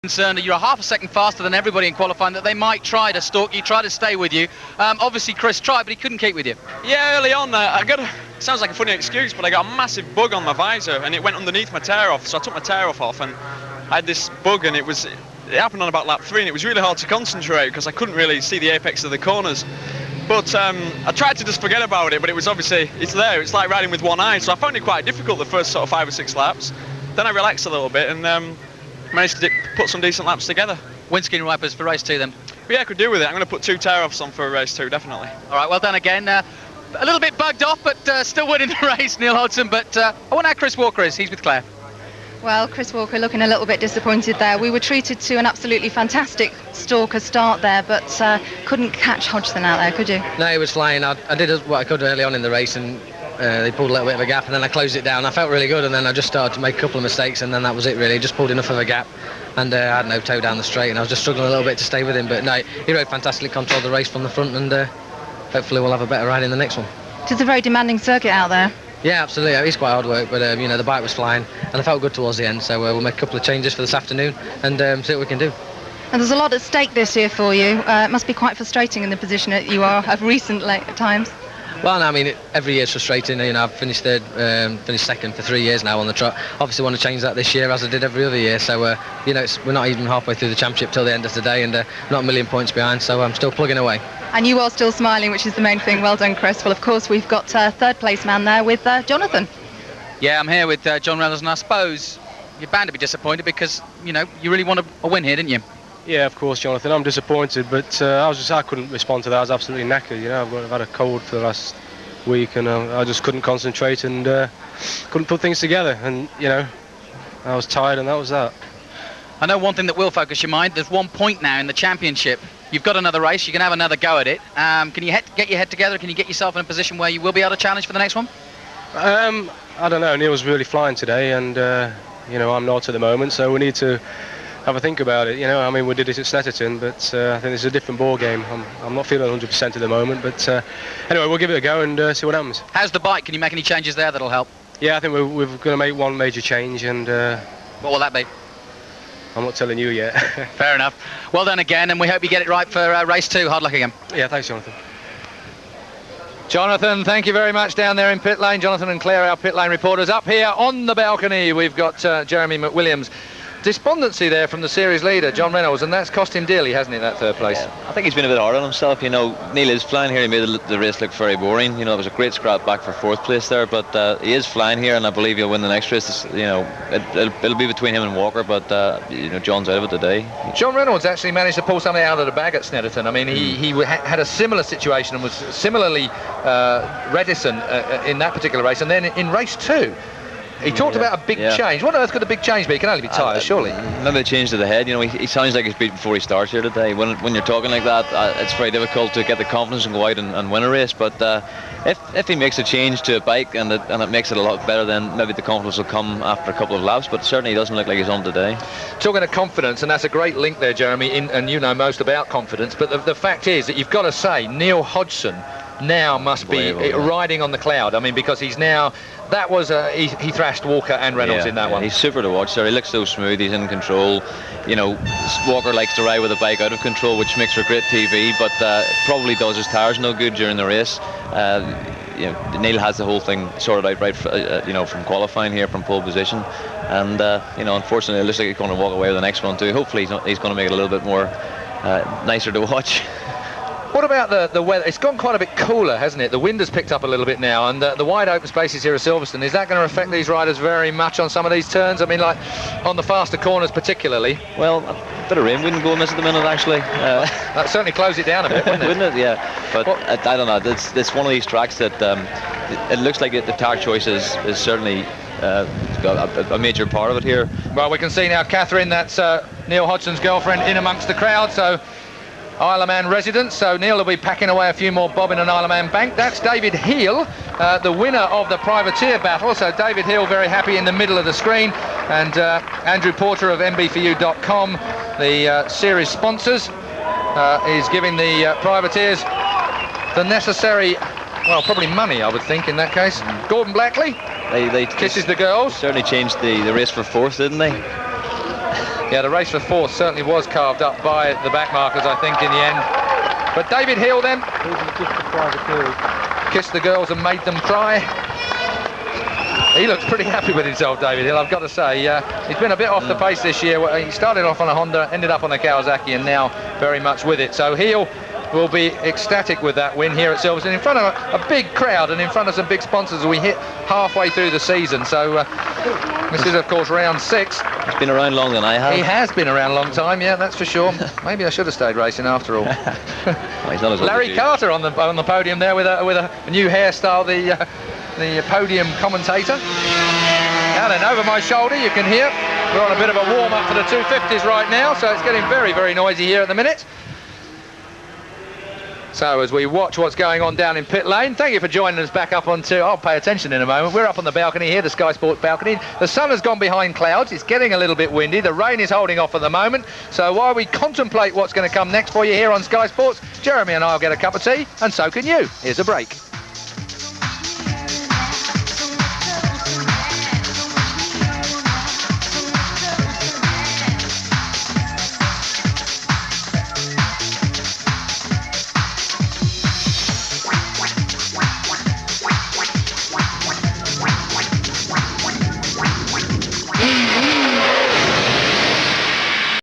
concerned that you're a half a second faster than everybody in qualifying, that they might try to stalk you, try to stay with you. Obviously Chris tried, but he couldn't keep with you. Yeah, early on sounds like a funny excuse, but I got a massive bug on my visor and it went underneath my tear off, so I took my tear off and I had this bug, and it happened on about lap 3, and it was really hard to concentrate because I couldn't really see the apex of the corners. But I tried to just forget about it, but it was obviously, it's there, it's like riding with one eye, so I found it quite difficult the first sort of 5 or 6 laps. Then I relaxed a little bit and managed to put some decent laps together. Windscreen wipers for race 2 then? But yeah, I could do with it. I'm going to put 2 tear-offs on for race 2, definitely. All right, well done again. A little bit bugged off, but still winning the race, Neil Hodgson. But I wonder how Chris Walker is. He's with Claire. Well, Chris Walker looking a little bit disappointed there. We were treated to an absolutely fantastic stalker start there, but couldn't catch Hodgson out there, could you? No, he was flying. I did what I could early on in the race, and they pulled a little bit of a gap, and then I closed it down. I felt really good, and then I just started to make a couple of mistakes, and then that was it really. Just pulled enough of a gap, and I had no toe down the straight, and I was just struggling a little bit to stay with him. But no, he rode fantastically, controlled the race from the front, and hopefully we'll have a better ride in the next one. It's a very demanding circuit out there. Yeah, absolutely. It's quite hard work, but you know, the bike was flying, and I felt good towards the end. So we'll make a couple of changes for this afternoon and see what we can do. And there's a lot at stake this year for you. It must be quite frustrating in the position that you are of recent times. Well, no, I mean, every year is frustrating. You know, I've finished third, finished second for 3 years now on the trot. Obviously, want to change that this year, as I did every other year. So, you know, we're not even halfway through the championship till the end of the day, and not a million points behind. So I'm still plugging away. And you are still smiling, which is the main thing. Well done, Chris. Well, of course, we've got third place man there with Jonathan. Yeah, I'm here with John Reynolds, and I suppose you're bound to be disappointed because, you know, you really want a win here, didn't you? Yeah, of course, Jonathan. I'm disappointed, but I couldn't respond to that. I was absolutely knackered. You know, I've had a cold for the last week, and I just couldn't concentrate and couldn't put things together. And you know, I was tired, and that was that. I know one thing that will focus your mind. There's 1 point now in the championship. You've got another race. You can have another go at it. Can you get your head together? Can you get yourself in a position where you will be able to challenge for the next one? I don't know. Neil's really flying today, and you know, I'm not at the moment, so we need to have a think about it. You know, I mean, we did it at Snetterton, but I think it's a different ball game. I'm not feeling 100% at the moment, but anyway, we'll give it a go and see what happens. How's the bike? Can you make any changes there that'll help? Yeah, I think we're going to make one major change, and what will that be? I'm not telling you yet. Fair enough. Well done again, and we hope you get it right for race 2. Hard luck again. Yeah, thanks, Jonathan. Jonathan, thank you very much down there in pit lane. Jonathan and Claire, our pit lane reporters. Up here on the balcony, we've got Jeremy McWilliams. Despondency there from the series leader, John Reynolds, and that's cost him dearly, hasn't it, that third place? Yeah, I think he's been a bit hard on himself. You know, Neil is flying here. He made the race look very boring. You know, it was a great scrap back for 4th place there, but he is flying here, and I believe he'll win the next race. You know, it'll be between him and Walker, but you know, John's out of it today. John Reynolds actually managed to pull something out of the bag at Snetterton. I mean, he had a similar situation and was similarly reticent in that particular race, and then in race 2. He talked about a big change. What on earth could a big change be? It can only be tyres, surely. Maybe a change to the head. You know, he sounds like he's beat before he starts here today. When you're talking like that, it's very difficult to get the confidence and go out and win a race. But if he makes a change to a bike and it makes it a lot better, then maybe the confidence will come after a couple of laps. But certainly he doesn't look like he's on today. Talking of confidence, and that's a great link there, Jeremy, and you know most about confidence. But the fact is that you've got to say Neil Hodgson now must be riding on the cloud. I mean, because he's now... That was he thrashed Walker and Reynolds in that one. He's super to watch there. He looks so smooth. He's in control. You know, Walker likes to ride with a bike out of control, which makes for great TV, but probably does his tyres no good during the race. You know, Neil has the whole thing sorted out right, you know, from qualifying here from pole position, and you know, unfortunately, it looks like he's going to walk away with the next one too. Hopefully, he's going to make it a little bit more nicer to watch. What about the weather? It's gone quite a bit cooler, hasn't it? The wind has picked up a little bit now, and the wide open spaces here at Silverstone, is that going to affect these riders very much on some of these turns? I mean, like on the faster corners particularly. Well, a bit of rain wouldn't go amiss at the minute, actually. That certainly close it down a bit, wouldn't it? Wouldn't it? Yeah. But I don't know. It's one of these tracks that it looks like the tyre choice is certainly got a major part of it here. Well, we can see now Catherine, that's Neil Hodgson's girlfriend, in amongst the crowd, so Isle of Man residents, so Neil will be packing away a few more bob in an Isle of Man bank. That's David Heel, the winner of the privateer battle, so David Heel very happy in the middle of the screen, and Andrew Porter of mbforyou.com, the series sponsors, is giving the privateers the necessary, well, probably money, I would think, in that case. Gordon Blackley they kisses the girls. Certainly changed the race for 4th, didn't they? Yeah, the race for fourth certainly was carved up by the back markers, I think, in the end. But David Hill then kissed the girls and made them cry. He looks pretty happy with himself, David Hill, I've got to say. He's been a bit off the pace this year. He started off on a Honda, ended up on a Kawasaki, and now very much with it. So Hill will be ecstatic with that win here at Silverstone, in front of a big crowd and in front of some big sponsors as we hit halfway through the season. So this is, of course, round 6. He's been around longer than I have. He has been around a long time, yeah, that's for sure. Maybe I should have stayed racing after all. Well, he's not as Larry Carter on the podium there with a new hairstyle, the podium commentator. Now then, over my shoulder, you can hear we're on a bit of a warm-up for the 250s right now, so it's getting very, very noisy here at the minute. So as we watch what's going on down in pit lane, thank you for joining us back up onto, I'll pay attention in a moment, we're up on the balcony here, the Sky Sports balcony. The sun has gone behind clouds, it's getting a little bit windy, the rain is holding off at the moment, so while we contemplate what's going to come next for you here on Sky Sports, Jeremy and I will get a cup of tea, and so can you. Here's a break.